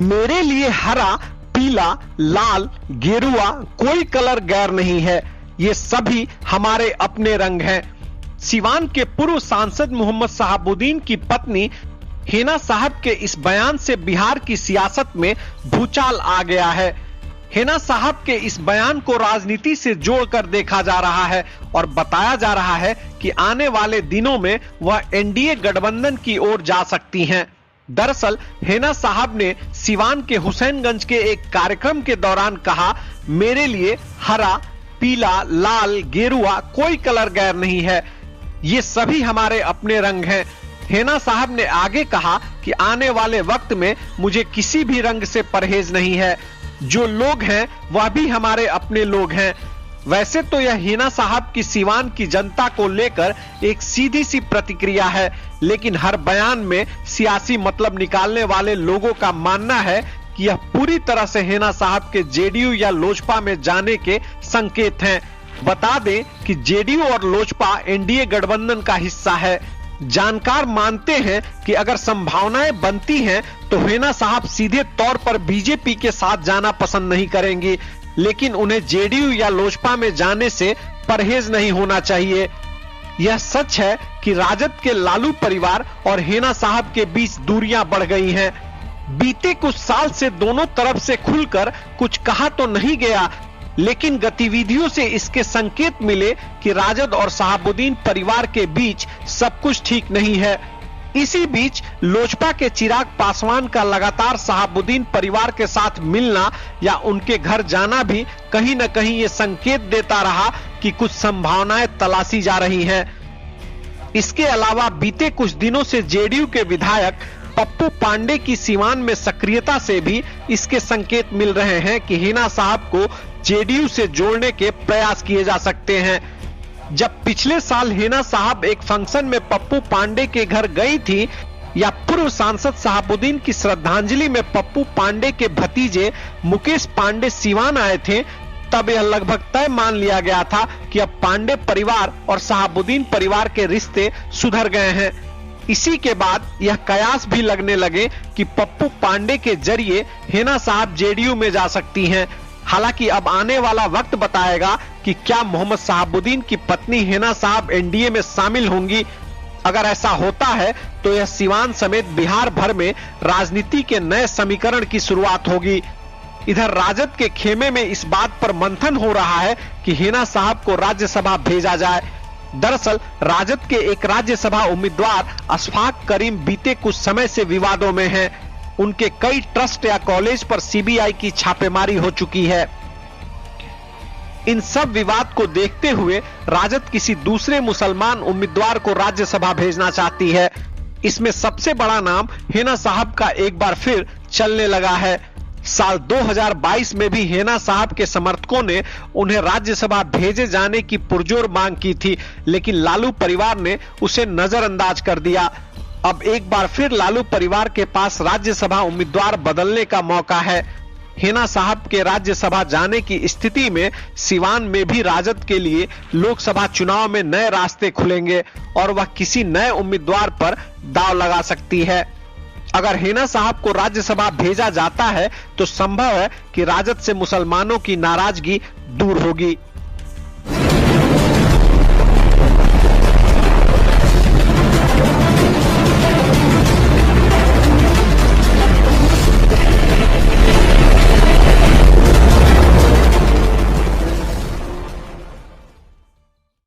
मेरे लिए हरा, पीला, लाल, गेरुआ कोई कलर गैर नहीं है। ये सभी हमारे अपने रंग हैं। सिवान के पूर्व सांसद मोहम्मद शहाबुद्दीन की पत्नी हिना साहब के इस बयान से बिहार की सियासत में भूचाल आ गया है। हिना साहब के इस बयान को राजनीति से जोड़कर देखा जा रहा है और बताया जा रहा है कि आने वाले दिनों में वह एनडीए गठबंधन की ओर जा सकती हैं। दरअसल हिना साहब ने सिवान के हुसैनगंज के एक कार्यक्रम के दौरान कहा, मेरे लिए हरा, पीला, लाल, गेरुआ कोई कलर गैर नहीं है। ये सभी हमारे अपने रंग हैं। हिना साहब ने आगे कहा कि आने वाले वक्त में मुझे किसी भी रंग से परहेज नहीं है। जो लोग हैं वह भी हमारे अपने लोग हैं। वैसे तो यह हिना साहब की सिवान की जनता को लेकर एक सीधी सी प्रतिक्रिया है, लेकिन हर बयान में सियासी मतलब निकालने वाले लोगों का मानना है कि यह पूरी तरह से हिना साहब के जेडीयू या लोजपा में जाने के संकेत हैं। बता दें कि जेडीयू और लोजपा एनडीए गठबंधन का हिस्सा है। जानकार मानते हैं कि अगर संभावनाएं बनती हैं तो हिना साहब सीधे तौर पर बीजेपी के साथ जाना पसंद नहीं करेंगी, लेकिन उन्हें जेडीयू या लोजपा में जाने से परहेज नहीं होना चाहिए। यह सच है कि राजद के लालू परिवार और हिना साहब के बीच दूरियां बढ़ गई हैं। बीते कुछ साल से दोनों तरफ से खुलकर कुछ कहा तो नहीं गया, लेकिन गतिविधियों से इसके संकेत मिले कि राजद और शहाबुद्दीन परिवार के बीच सब कुछ ठीक नहीं है। इसी बीच लोजपा के चिराग पासवान का लगातार शहाबुद्दीन परिवार के साथ मिलना या उनके घर जाना भी कहीं न कहीं ये संकेत देता रहा कि कुछ संभावनाएं तलाशी जा रही हैं। इसके अलावा बीते कुछ दिनों से जेडीयू के विधायक पप्पू पांडे की सिवान में सक्रियता से भी इसके संकेत मिल रहे हैं कि हिना साहब को जेडीयू से जोड़ने के प्रयास किए जा सकते हैं। जब पिछले साल हिना साहब एक फंक्शन में पप्पू पांडे के घर गई थी या पूर्व सांसद शहाबुद्दीन की श्रद्धांजलि में पप्पू पांडे के भतीजे मुकेश पांडे सिवान आए थे, तब यह लगभग तय मान लिया गया था कि अब पांडे परिवार और शहाबुद्दीन परिवार के रिश्ते सुधर गए हैं। इसी के बाद यह कयास भी लगने लगे कि पप्पू पांडे के जरिए हिना साहब जेडीयू में जा सकती हैं। हालांकि अब आने वाला वक्त बताएगा कि क्या मोहम्मद शहाबुद्दीन की पत्नी हिना साहब एनडीए में शामिल होंगी। अगर ऐसा होता है तो यह सिवान समेत बिहार भर में राजनीति के नए समीकरण की शुरुआत होगी। इधर राजद के खेमे में इस बात पर मंथन हो रहा है कि हिना साहब को राज्यसभा भेजा जाए। दरअसल राजद के एक राज्यसभा उम्मीदवार अशफाक करीम बीते कुछ समय से विवादों में हैं। उनके कई ट्रस्ट या कॉलेज पर सीबीआई की छापेमारी हो चुकी है। इन सब विवाद को देखते हुए राजद किसी दूसरे मुसलमान उम्मीदवार को राज्यसभा भेजना चाहती है। इसमें सबसे बड़ा नाम हिना साहब का एक बार फिर चलने लगा है। साल 2022 में भी हिना साहब के समर्थकों ने उन्हें राज्यसभा भेजे जाने की पुरजोर मांग की थी, लेकिन लालू परिवार ने उसे नजरअंदाज कर दिया। अब एक बार फिर लालू परिवार के पास राज्यसभा उम्मीदवार बदलने का मौका है। हिना साहब के राज्यसभा जाने की स्थिति में सिवान में भी राजद के लिए लोकसभा चुनाव में नए रास्ते खुलेंगे और वह किसी नए उम्मीदवार पर दांव लगा सकती है। अगर हिना साहब को राज्यसभा भेजा जाता है तो संभव है कि राजद से मुसलमानों की नाराजगी दूर होगी।